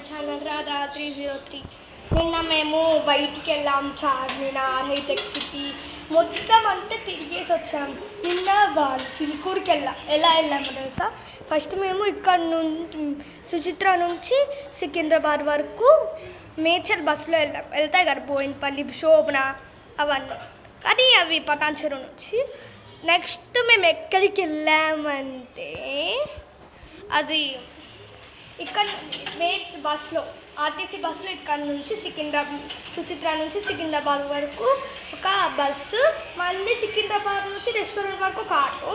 Channel Radha 303. నిన్న మేము బయటికి వెళ్ళాం, చార్మినార్, హైటెక్ సిటీ మొత్తం అంతా తిరిగేసి వచ్చాం. నిన్న చిలుకూరుకి ఎలా వెళ్ళాము తెలుసా? ఫస్ట్ మేము ఇక్కడ నుంచి సుచిత్ర నుంచి సికింద్రాబాద్ వరకు మేడ్చల్ బస్సులో వెళ్తాయి కదా, బోయిన్పల్లి, శోభన అవన్నీ. కానీ అవి పటాన్చెరు నుంచి. నెక్స్ట్ మేము ఎక్కడికి వెళ్ళామంటే అది ఇక్కడ బస్సులో, ఆర్టీసీ బస్సులో ఇక్కడ నుంచి సుచిత్ర నుంచి సికింద్రాబాద్ వరకు ఒక బస్సు, మళ్ళీ సికింద్రాబాద్ నుంచి రెస్టారెంట్ వరకు ఒక ఆటో,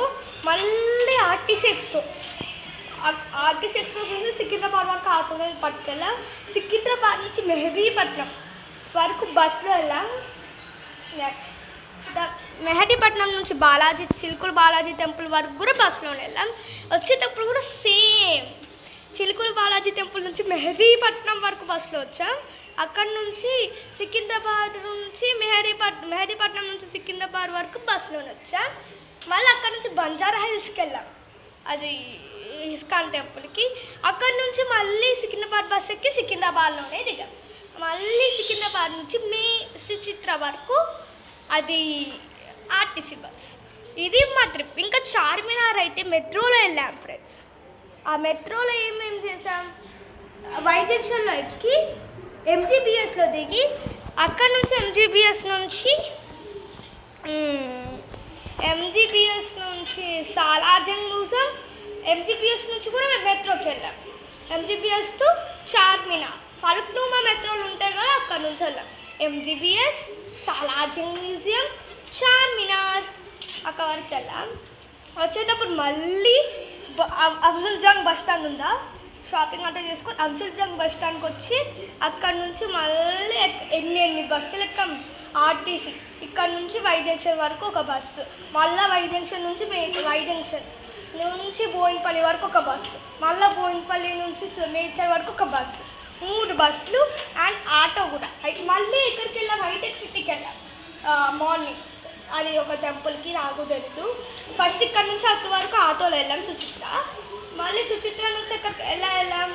మళ్ళీ ఆర్టీసీ ఎక్స్ప్రెస్ నుంచి సికింద్రాబాద్ వరకు ఆటోలో పట్టుకెళ్ళాం. సికింద్రాబాద్ నుంచి మెహదీపట్నం వరకు బస్సులో వెళ్ళాం. నెక్స్ట్ మెహదీపట్నం నుంచి చిలుకూరు బాలాజీ టెంపుల్ వరకు కూడా బస్సులోనే వెళ్ళాం. వచ్చేటప్పుడు కూడా సేమ్ చిలుకూరు బాలాజీ టెంపుల్ నుంచి మెహదీపట్నం వరకు బస్సులో వచ్చాం. అక్కడ నుంచి సికింద్రాబాద్ నుంచి మెహదీపట్నం నుంచి సికింద్రాబాద్ వరకు బస్సులోనే వచ్చాం. మళ్ళీ అక్కడ నుంచి బంజారా హిల్స్కి వెళ్ళాం, అది ఇస్కాన్ టెంపుల్కి. అక్కడ నుంచి మళ్ళీ సికింద్రాబాద్ బస్ ఎక్కి సికింద్రాబాద్లోనే దిగాం. మళ్ళీ సికింద్రాబాద్ నుంచి సుచిత్ర వరకు అది ఆర్టీసీ బస్. ఇది మా ట్రిప్. ఇంకా చార్మినార్ అయితే మెట్రోలో వెళ్ళాం ఫ్రెండ్స్. ఆ మెట్రోలో ఏమేమి చేసాం, వై జంక్షన్లో ఎక్కి ఎంజీబీఎస్లో దిగి అక్కడ నుంచి ఎంజీబీఎస్ నుంచి సాలార్జంగ్ చూసాం. ఎంజీబీఎస్ నుంచి కూడా మేము మెట్రోకి వెళ్ళాం. ఎంజీబీఎస్ టు చార్మినార్, ఫలక్నుమా మెట్రోలు ఉంటాయి కదా, అక్కడ నుంచి వెళ్ళాం. ఎంజీబీఎస్, సాలార్జంగ్ మ్యూజియం, చార్మినార్, అక్కడ వరకు వెళ్ళాం. వచ్చేటప్పుడు మళ్ళీ అఫ్జల్ జంగ్ బస్ స్టాండ్ ఉందా, షాపింగ్ అంతా చేసుకొని అఫ్జల్ జంగ్ బస్ స్టాండ్కి వచ్చి అక్కడ నుంచి మళ్ళీ ఎన్ని బస్సులు ఎక్కాం. ఆర్టీసీ ఇక్కడ నుంచి వై జంక్షన్ వరకు ఒక బస్సు, మళ్ళీ వై జంక్షన్ నుంచి బోయిన్పల్లి వరకు ఒక బస్సు, మళ్ళీ బోయిన్పల్లి నుంచి మేడ్చల్ వరకు ఒక బస్సు, 3 బస్సులు అండ్ ఆటో కూడా. మళ్ళీ ఎక్కడికి వెళ్ళాం, హైటెక్ సిటీకి వెళ్ళాం మార్నింగ్. అది ఒక టెంపుల్కి, నాకు తెలుసు. ఫస్ట్ ఇక్కడ నుంచి అటు వరకు ఆటోలో వెళ్ళాం సుచిత్ర. మళ్ళీ సుచిత్ర నుంచి ఎలా వెళ్ళాం,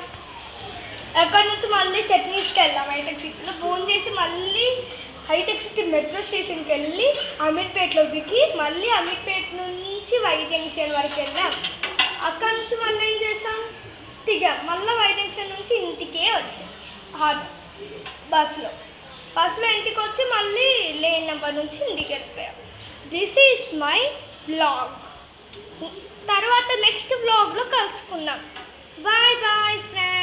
అక్కడ నుంచి మళ్ళీ చట్నీస్కి వెళ్ళాం. హైటెక్ సిటీలో ఫోన్ చేసి మళ్ళీ హైటెక్ సిటీ మెట్రో స్టేషన్కి వెళ్ళి అమీర్పేటలో దిగి మళ్ళీ అమీర్పేట నుంచి వై జంక్షన్ వరకు వెళ్ళాం. అక్కడ నుంచి మళ్ళీ ఏం చేస్తాం, దిగాం. మళ్ళీ వై జంక్షన్ నుంచి ఇంటికే వచ్చాం ఆటో బస్సులో ఇంటికి వచ్చి మళ్ళీ లేన్ నెంబర్ నుంచి ఇంటికి వెళ్ళిపోయాం. This is my blog. తర్వాత నెక్స్ట్ బ్లాగ్లో కలుసుకుందాం. Bye bye friends.